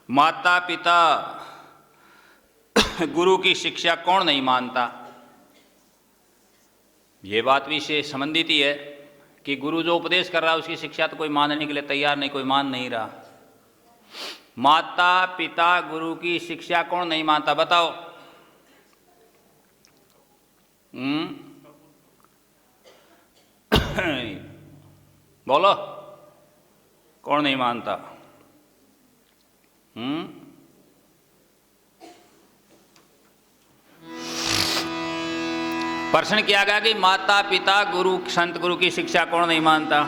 माता पिता गुरु की शिक्षा कौन नहीं मानता। ये बात भी से संबंधित ही है कि गुरु जो उपदेश कर रहा है उसकी शिक्षा तो कोई मानने के लिए तैयार नहीं, कोई मान नहीं रहा। माता पिता गुरु की शिक्षा कौन नहीं मानता बताओ। बोलो कौन नहीं मानता। प्रश्न किया गया कि माता पिता गुरु संत गुरु की शिक्षा कौन नहीं मानता।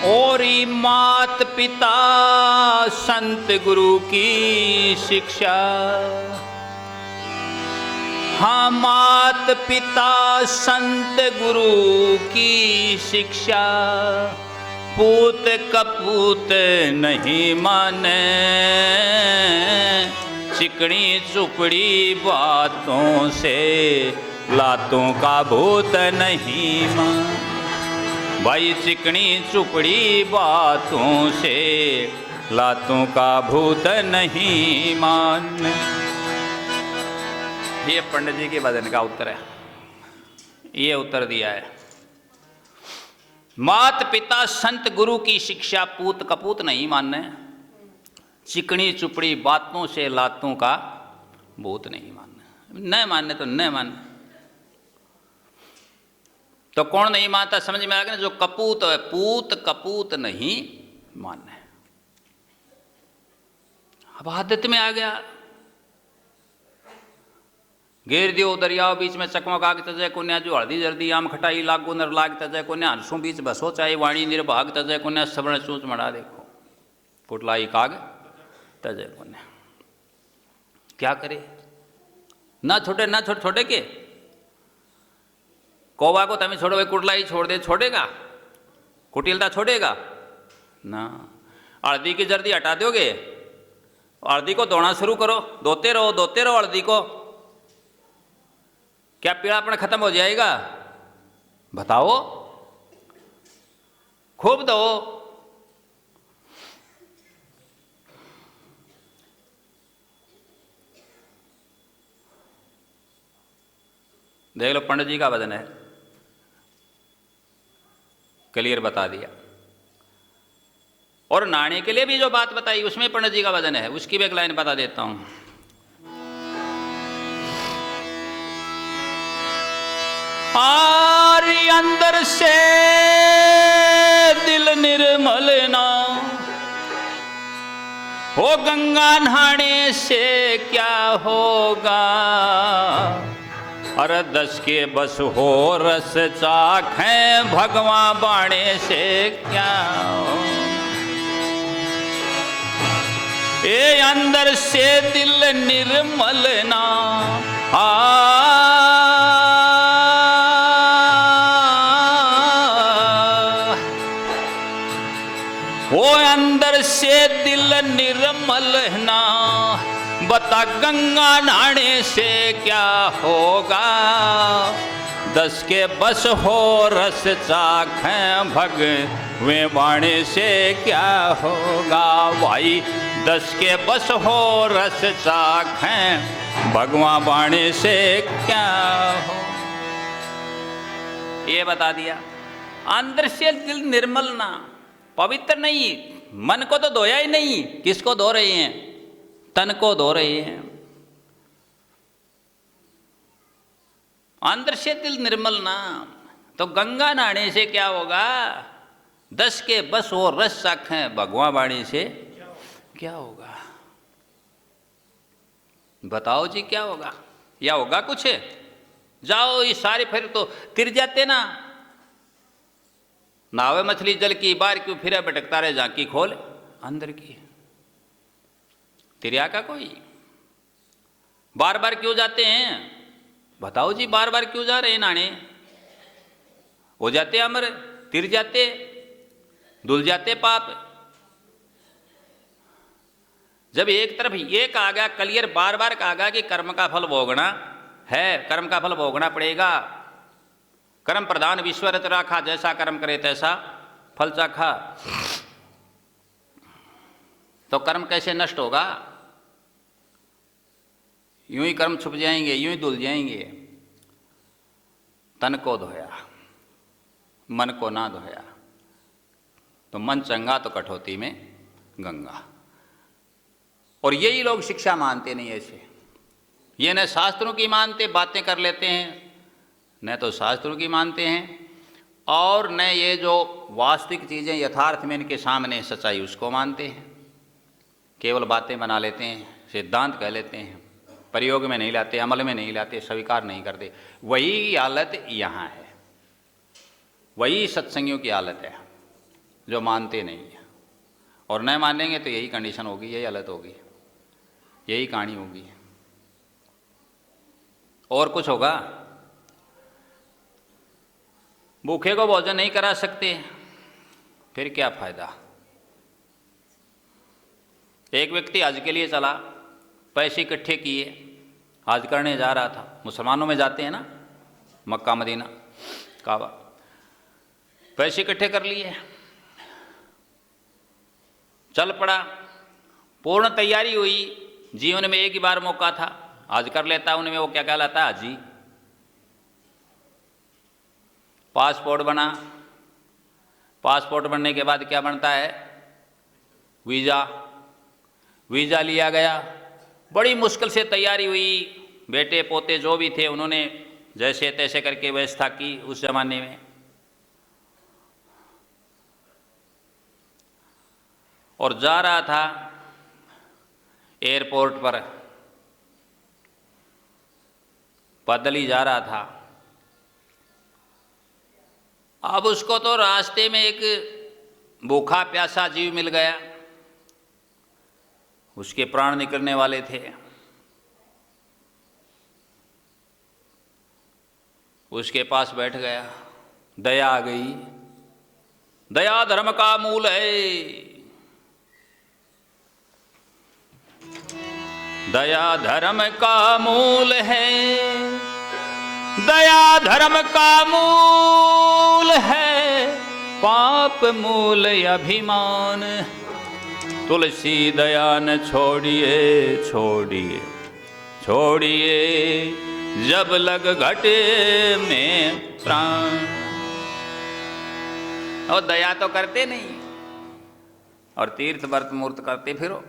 और मात पिता संत गुरु की शिक्षा। हाँ, मात पिता संत गुरु की शिक्षा पूत कपूत नहीं माने, चिकनी चुपड़ी बातों से लातों का भूत नहीं माने। भाई चिकनी चुपड़ी बातों से लातों का भूत नहीं मान। ये पंडित जी के भजन का उत्तर है, ये उत्तर दिया है। मात पिता संत गुरु की शिक्षा पूत कपूत नहीं मानने, चिकनी चुपड़ी बातों से लातों का भूत नहीं मानने। न मानने तो न मानने। तो कौन नहीं मानता समझ में आ गया ना, जो कपूत है, पूत कपूत नहीं मानना है। अब आदत में आ गया, घेर दियो दरियाओ बीच में चकमक आग तजय कुन्या, जो हल्दी जर्दी आम खटाई लागो नर लाग तजय कुन्या, हंसों बीच बसो चाहे वाणी निर्भाग तजय कुन्या, सवर्ण चूच मड़ा देखो पुटलाई काग तजय कुन्या। क्या करे, ना छोटे ना छोटे छोटे के कौवा को तमें छोड़ो, कुटला ही छोड़ दे, छोड़ेगा? कुटिलता छोड़ेगा ना। हल्दी की जर्दी हटा दोगे, हल्दी को धोना शुरू करो, धोते रहो हल्दी को, क्या पीड़ापन खत्म हो जाएगा? बताओ, खूब दो। देख लो पंडित जी का वजन है, क्लियर बता दिया। और नाणे के लिए भी जो बात बताई उसमें पंडित जी का वजन है, उसकी भी एक लाइन बता देता हूं। आरी अंदर से दिल निर्मल ना हो, गंगा नहाने से क्या होगा। अरे 10 के बस हो रस चाखें, भगवा बाणे से क्या हो। ए अंदर से दिल निर्मल ना वो अंदर से दिल निर्मल ना, बता गंगा नहाने से क्या होगा। 10 के बस हो रस चाखें, भगवे बाणे से क्या होगा। भाई 10 के बस हो रस चाखें, भगवा बाणे से क्या हो। ये बता दिया। अंदर से दिल निर्मल ना, पवित्र नहीं, मन को तो धोया ही नहीं। किसको धो रहे हैं? तन को धो रहे हैं। अंदर से दिल निर्मल ना, तो गंगा नहाने से क्या होगा। 10 के बस हो रस चाखें, भगवा बाणी से क्या होगा। बताओ जी क्या होगा, या होगा कुछ? जाओ ये सारे फिर तो तिर जाते ना। नावे मछली जल की, बार क्यों फिरे भटकता रहे, झांकी खोल अंदर की। तिरिया का कोई बार बार क्यों जाते हैं? बताओ जी, बार बार क्यों जा रहे हैं नाने? हो जाते अमर, तिर जाते, धुल जाते पाप। जब एक तरफ ये कहा गया, क्लियर बार बार कहा गया कि कर्म का फल भोगना है, कर्म का फल भोगना पड़ेगा। कर्म प्रधान विश्व रच राखा, जैसा कर्म करे तैसा फल चाखा। तो कर्म कैसे नष्ट होगा? यूं ही कर्म छुप जाएंगे, यूं ही धुल जाएंगे। तन को धोया, मन को ना धोया, तो मन चंगा तो कठौती में गंगा। और यही लोग शिक्षा मानते नहीं ऐसे। ये न शास्त्रों की मानते, बातें कर लेते हैं, न तो शास्त्रों की मानते हैं, और न ये जो वास्तविक चीज़ें यथार्थ में इनके सामने सच्चाई उसको मानते हैं। केवल बातें बना लेते हैं, सिद्धांत कह लेते हैं, प्रयोग में नहीं लाते, अमल में नहीं लाते, स्वीकार नहीं करते। वही हालत यहाँ है, वही सत्संगियों की हालत है, जो मानते नहीं है। और न मानेंगे तो यही कंडीशन होगी, यही हालत होगी, यही कहानी होगी। और कुछ होगा? भूखे को भोजन नहीं करा सकते, फिर क्या फायदा? एक व्यक्ति हज के लिए चला, पैसे इकट्ठे किए, हज करने जा रहा था। मुसलमानों में जाते हैं ना, मक्का मदीना काबा, पैसे इकट्ठे कर लिए, चल पड़ा। पूर्ण तैयारी हुई, जीवन में एक ही बार मौका था, हज कर लेता। उनमें वो क्या कहलाता है? हाजी। पासपोर्ट बना, पासपोर्ट बनने के बाद क्या बनता है? वीज़ा। वीज़ा लिया गया, बड़ी मुश्किल से तैयारी हुई। बेटे पोते जो भी थे उन्होंने जैसे तैसे करके व्यवस्था की उस जमाने में। और जा रहा था एयरपोर्ट पर, पैदल ही जा रहा था। अब उसको तो रास्ते में एक भूखा प्यासा जीव मिल गया, उसके प्राण निकलने वाले थे। उसके पास बैठ गया, दया आ गई। दया धर्म का मूल है, दया धर्म का मूल है, दया धर्म का मूल है, पाप मूल अभिमान। तुलसी दया न छोड़िए छोड़िए छोड़िए, जब लग घटे में प्राण। और दया तो करते नहीं, और तीर्थ व्रत मूर्त करते फिरो,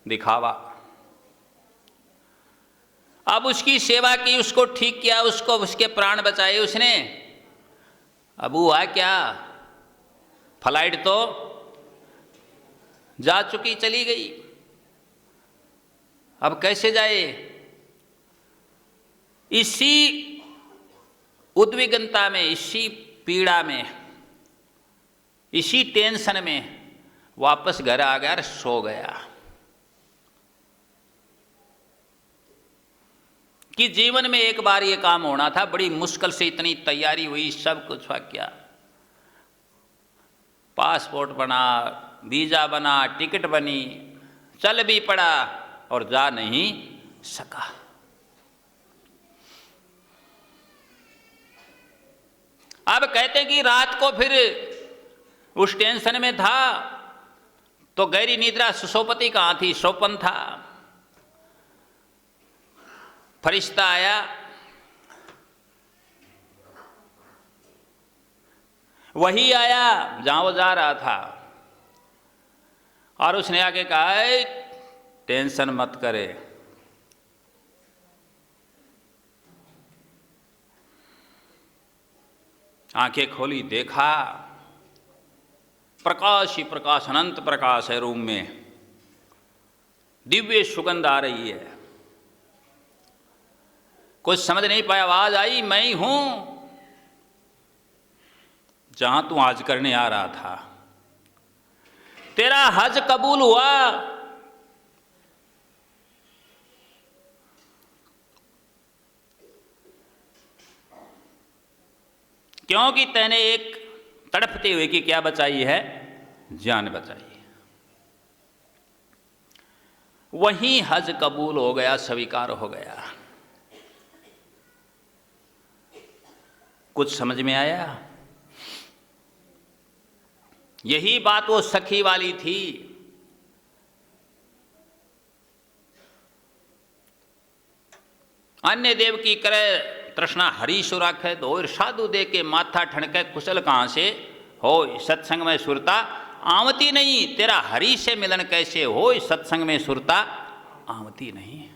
दिखावा। अब उसकी सेवा की, उसको ठीक किया, उसको उसके प्राण बचाए उसने। अब हुआ क्या? फ्लाइट तो जा चुकी, चली गई। अब कैसे जाए? इसी उद्विग्नता में, इसी पीड़ा में, इसी टेंशन में वापस घर आ गया और सो गया। कि जीवन में एक बार ये काम होना था, बड़ी मुश्किल से इतनी तैयारी हुई, सब कुछ हुआ, क्या पासपोर्ट बना, वीजा बना, टिकट बनी, चल भी पड़ा और जा नहीं सका। अब कहते कि रात को फिर उस टेंशन में था तो गहरी निद्रा, सुसोपति कहाँ थी? सोपन था। फरिश्ता आया, वही आया जहां वो जा रहा था, और उसने आके कहा, टेंशन मत करे, आंखें खोली, देखा प्रकाश ही प्रकाश, अनंत प्रकाश है रूम में, दिव्य सुगंध आ रही है। कुछ समझ नहीं पाया, आवाज आई, मैं ही हूं जहां तू हज करने आ रहा था, तेरा हज कबूल हुआ। क्योंकि तैने एक तड़पते हुए की क्या बचाई है? जान बचाई। वहीं हज कबूल हो गया, स्वीकार हो गया। कुछ समझ में आया? यही बात वो सखी वाली थी। अन्य देव की करे तृष्णा हरीश राखे, तो साधु दे के माथा ठणके कुशल कहां से हो, सत्संग में सुरता आवती नहीं। तेरा हरि से मिलन कैसे हो, सत्संग में सुरता आवती नहीं।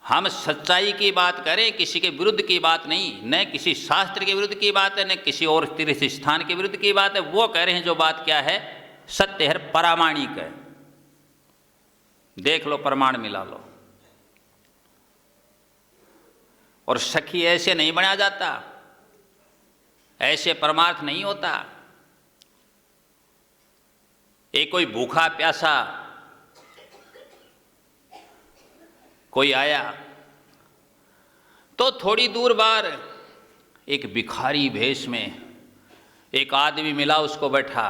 हम सच्चाई की बात करें, किसी के विरुद्ध की बात नहीं, न किसी शास्त्र के विरुद्ध की बात है, न किसी और तीर्थ स्थान के विरुद्ध की बात है। वो कह रहे हैं जो बात क्या है, सत्य है, प्रामाणिक है। देख लो, प्रमाण मिला लो। और सखी ऐसे नहीं बनाया जाता, ऐसे परमार्थ नहीं होता। एक कोई भूखा प्यासा कोई आया तो थोड़ी दूर बार एक भिखारी भेष में एक आदमी मिला, उसको बैठा।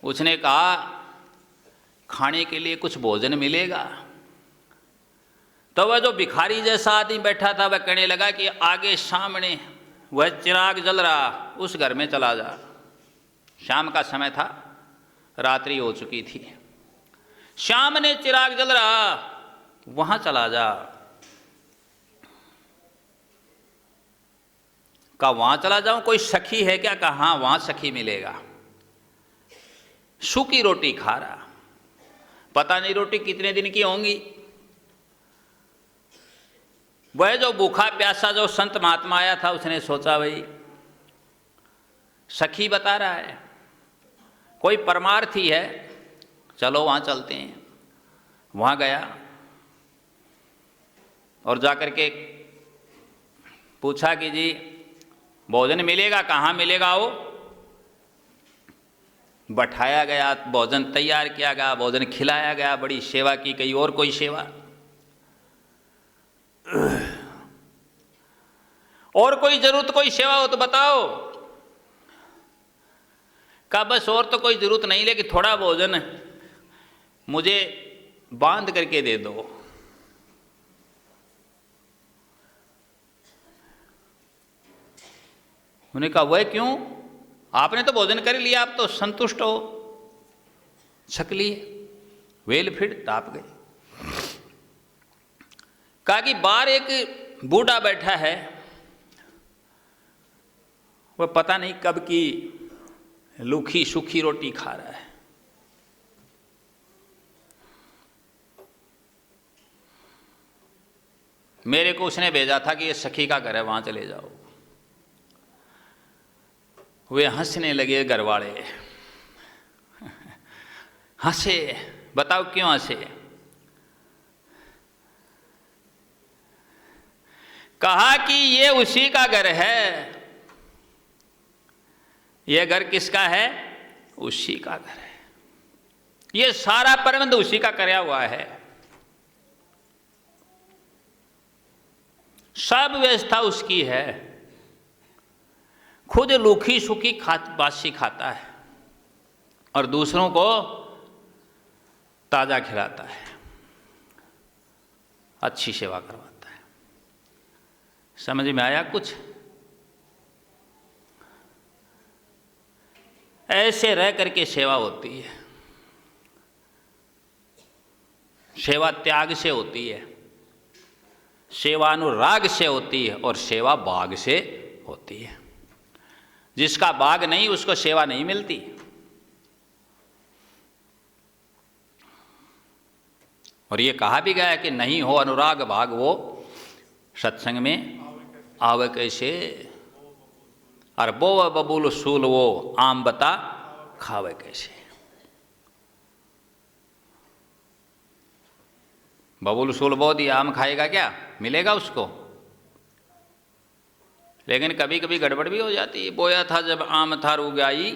उसने कहा खाने के लिए कुछ भोजन मिलेगा? तो वह जो भिखारी जैसा आदमी बैठा था वह कहने लगा कि आगे सामने वह चिराग जल रहा, उस घर में चला जा। शाम का समय था, रात्रि हो चुकी थी। सामने चिराग जल रहा, वहां चला जा। कहा वहां चला जाऊं, कोई सखी है क्या? कहा हाँ, वहां सखी मिलेगा। सूखी रोटी खा रहा, पता नहीं रोटी कितने दिन की होंगी। वह जो भूखा प्यासा जो संत महात्मा आया था, उसने सोचा भाई सखी बता रहा है, कोई परमार्थी है, चलो वहां चलते हैं। वहां गया और जाकर के पूछा कि जी भोजन मिलेगा? कहाँ मिलेगा? वो बैठाया गया, भोजन तैयार किया गया, भोजन खिलाया गया, बड़ी सेवा की गई। और कोई सेवा? और कोई जरूरत, कोई सेवा हो तो बताओ। कहा बस और तो कोई जरूरत नहीं, लेकिन थोड़ा भोजन मुझे बांध करके दे दो। उन्होंने कहा वह क्यों? आपने तो भोजन कर लिया, आप तो संतुष्ट हो, छक लिए, वेल फिर ताप गए। कहा कि बाहर एक बूढ़ा बैठा है, वह पता नहीं कब की लूखी सूखी रोटी खा रहा है। मेरे को उसने भेजा था कि ये सखी का घर है, वहां चले जाओ। वे हंसने लगे घर वाले, हंसे। बताओ क्यों हंसे? कहा कि ये उसी का घर है। ये घर किसका है? उसी का घर है। ये सारा प्रबंध उसी का कराया हुआ है, सब व्यवस्था उसकी है। खुद लूखी सूखी बासी खाता है और दूसरों को ताजा खिलाता है, अच्छी सेवा करवाता है। समझ में आया कुछ? ऐसे रह करके सेवा होती है। सेवा त्याग से होती है, सेवा अनुराग से होती है, और सेवा भाग से होती है। जिसका भाग नहीं उसको सेवा नहीं मिलती। और ये कहा भी गया है कि नहीं हो अनुराग भाग वो सत्संग में आवे कैसे, और बो बबूल सूल वो आम बता खावे कैसे। बबूल सूल बो दिया, आम खाएगा क्या? मिलेगा उसको? लेकिन कभी कभी गड़बड़ भी हो जाती है। बोया था जब आम था रुगाई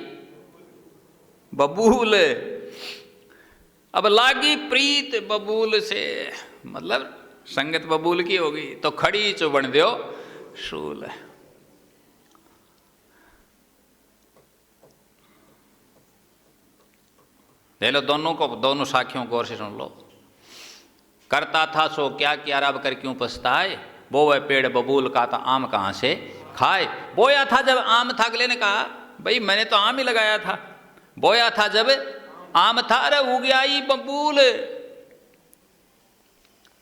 बबूल, अब लागी प्रीत बबूल से, मतलब संगत बबूल की होगी तो खड़ी चुबन दो शूल। ले लो दोनों को, दोनों साखियों को और से सुन लो। करता था सो क्या किया, अब कर क्यों पछताए, वो वह पेड़ बबूल का था आम कहाँ से खाए। बोया था जब आम था, अगले ने कहा भाई मैंने तो आम ही लगाया था। बोया था जब आम था, अरे उग आई बबूल,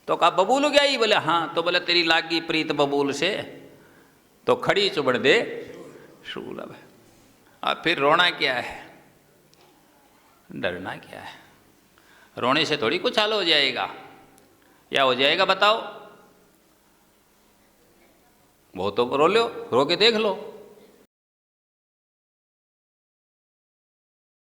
तो कहा बबूल उग आई, बोले हाँ, तो बोले तेरी लागी प्रीत बबूल से तो खड़ी चुबड़ दे शूल। अब फिर रोना क्या है, डरना क्या है, रोने से थोड़ी कुछ हाल हो जाएगा, या हो जाएगा बताओ, वो तो रो लो, रो के देख लो।